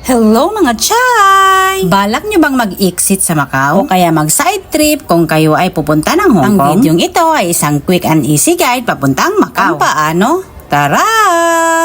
Hello mga chay! Balak nyo bang mag-exit sa Macau? O kaya mag-side trip kung kayo ay pupunta ng Hong Kong? Ang videong ito ay isang quick and easy guide papuntang Macau. Kung paano? Tara!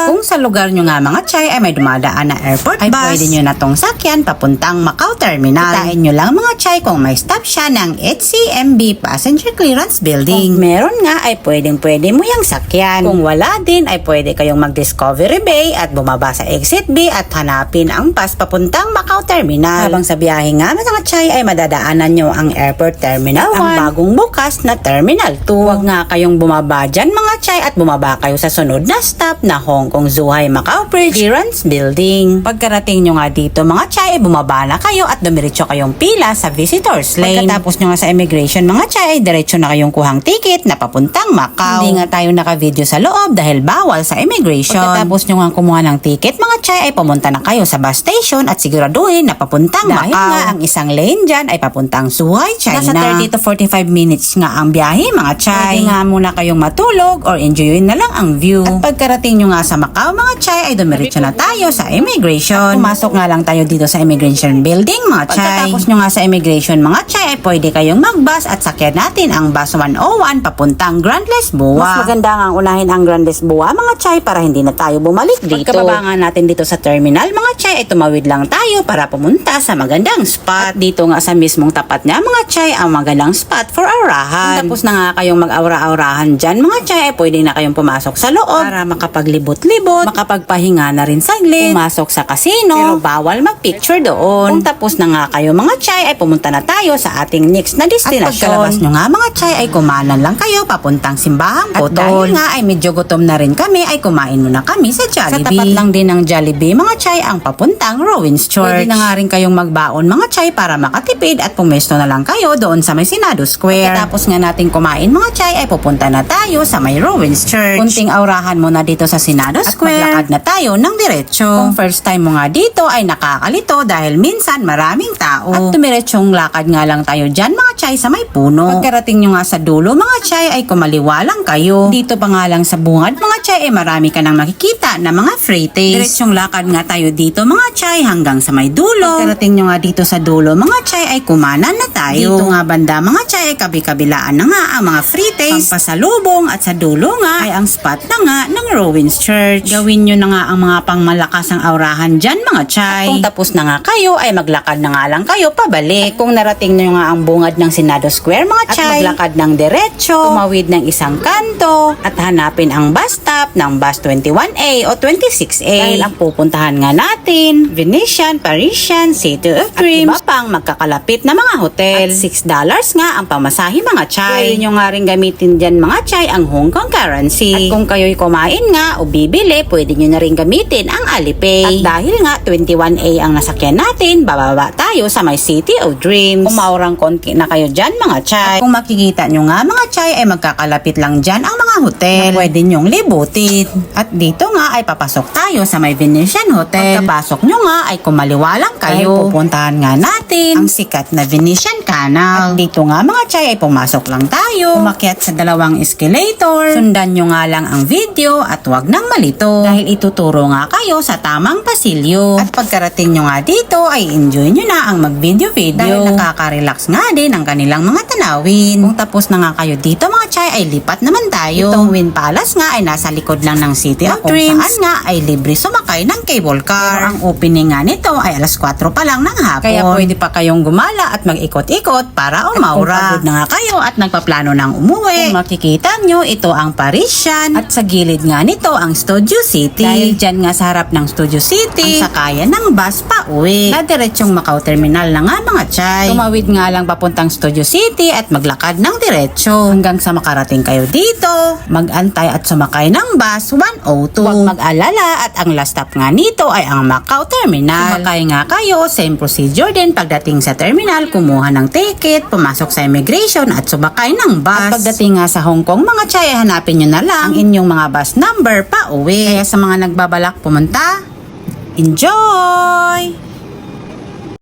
Kung sa lugar nyo nga mga chay ay may dumadaan na airport ay bus, pwede nyo na tong sakyan papuntang Macau Terminal. Kitain nyo lang mga chay kung may stop siya ng HCMB Passenger Clearance Building. Kung meron nga ay pwede mo yung sakyan. Kung wala din ay pwede kayong mag-Discovery Bay at bumaba sa Exit B at hanapin ang bus papuntang Macau Terminal. Habang sa biyahe nga mga chay ay madadaanan nyo ang Airport Terminal 1 at ang bagong bukas na Terminal 2. Huwag nga kayong bumaba dyan mga chay at bumaba kayo sa sunod na stop na Hong Kong Zhuhai Macau Bridge Clearance Building. Pagkarating nyo nga dito mga chay, bumaba na kayo at dumiretso kayong pila sa visitors lane. Pagkatapos nyo nga sa immigration mga chay, diretso na kayong kuhang ticket na papuntang Macau. Hindi nga tayo naka-video sa loob dahil bawal sa immigration. Pagkatapos nyo nga kumuha ng ticket mga chay, ay pumunta na kayo sa bus station at siguraduhin na papuntang Macau. Dahil nga ang isang lane dyan ay papuntang Zhuhai, China. Nasa 30 to 45 minutes nga ang biyahe mga chay. Pwede nga muna kayong matulog or enjoyin na lang ang view. At pagkarating nyo nga sa Macau mga chay ay dumiretso na tayo sa immigration. At pumasok nga lang tayo dito sa immigration building mga chay. Pagkatapos nyo nga sa immigration mga chay ay pwede kayong mag-bus at sakyan natin ang bus 101 papuntang Grand Lisboa. Mas maganda nga unahin ang Grand Lisboa mga chay para hindi na tayo bumalik dito. Pagkababa nga natin dito sa terminal mga chay ay tumawid lang tayo para pumunta sa magandang spot. At dito nga sa mismong tapat niya mga chay ang magandang spot for aurahan. Tapos na nga kayong mag-aura-aurahan dyan mga chay ay pwede na kayong pumasok sa loob para makapaglibot-libot, makapagpahinga na rin saglit, pumasok sa casino, pero bawal mag-picture doon. Kung tapos na nga kayo mga chay, ay pumunta na tayo sa ating next na destinasyon. At pagkalabas nyo nga mga chay, ay kumanan lang kayo papuntang Simbahang Putol. At dahil nga ay medyo gutom na rin kami, ay kumain muna kami sa Jollibee. Sa tapat lang din ng Jollibee mga chay, ang papuntang Rowan's Church. Pwede na nga rin kayong magbaon mga chay para makatipid at pumesto na lang kayo doon sa may Senado Square. Tapos nga natin kumain mga chay, ay pupunta na tayo sa may Rowan's Church. Kunting aurahan mo na dito sa Senado Square at maglakad na tayo ng diretsyo. Kung first time mo nga dito ay nakakalito dahil minsan maraming tao. At tumiretsyong lakad nga lang tayo dyan mga chay sa may puno. Pagkarating nyo nga sa dulo mga chay ay kumaliwa lang kayo. Dito pa nga lang sa bungad mga chay ay marami ka nang makikita na mga free taste. Diretsyong lakad nga tayo dito mga chay hanggang sa may dulo. Pagkarating nyo nga dito sa dulo mga chay ay kumanan na tayo. Dito nga banda mga chay ay kabi-kabilaan na nga ang mga free taste, pampasalubong at sa dulo nga ay ang spot na nga ng Rowan's Church. Gawin nyo na nga ang mga pangmalakas ang aurahan dyan mga chay. At kung tapos na nga kayo ay maglakad na nga lang kayo pabalik. At kung narating nyo nga ang bungad ng Senado Square mga chay, at maglakad ng diretsyo, tumawid ng isang kanto at hanapin ang bus stop ng bus 21A o 26A. Dahil ang pupuntahan nga natin, Venetian, Parisian, City of Dreams at iba pang magkakalapit na mga hotel. At $6 nga ang pamasahe mga chay. Pwede nyo nga rin gamitin dyan mga chay ang Hong Kong currency. At kung kayo'y kumain nga o bibili, pwede nyo na rin gamitin ang Alipay. At dahil nga 21A ang nasakyan natin, bababa tayo sa may City of Dreams. Umaurang konti na kayo dyan mga chay. At kung makikita nyo nga mga chay ay magkakalapit lang dyan ang mga hotel na pwede nyong libutin. At dito nga ay papasok tayo sa may Venetian Hotel. Pagkapasok nyo nga ay kumaliwa lang kayo. Ay pupuntahan nga natin ang sikat na Venetian Canal. At dito nga mga chay ay pumasok lang tayo. Umakyat sa dalawang escalator. Sundan nyo nga lang ang video at wag nang malito dahil ituturo nga kayo sa tamang pasilyo. At pagkarating nyo nga dito ay enjoy nyo na ang mag-video-video dahil nakaka-relax nga din ang kanilang mga tanawin. Kung tapos na nga kayo dito mga chay ay lipat naman tayo. Itong Wynn Palace nga ay nasa likod lang ng City of Dreams. Kung saan nga ay libre sumakay ng cable car. Pero ang opening nga nito ay alas 4 pa lang ng hapon. Kaya pwede pa kayong gumala at mag-ikot-ikot para umaura. At kung pagod na nga kayo at nagpaplano ng umuwi, kung makikita nyo ito ang Parisian at sa gilid nga nito ang Studio City. Dahil dyan nga sa harap ng Studio City ang sakayan ng bus pa uwi na diretsyong Macau Terminal na nga mga chay. Tumawid nga lang papuntang Studio City at maglakad ng diretsyo hanggang sa makarating kayo dito. Mag-antay at sumakay ng bus 102. Huwag mag-alala at ang last stop nga nito ay ang Macau Terminal. Sumakay nga kayo, same procedure din pagdating sa terminal, kumuha ng ticket, pumasok sa immigration at sumakay ng bus. At pagdating nga sa Hong Kong mga chay, hanapin nyo na lang ang inyong mga bus number pa uwi. Kaya sa mga nagbabalak pumunta, enjoy!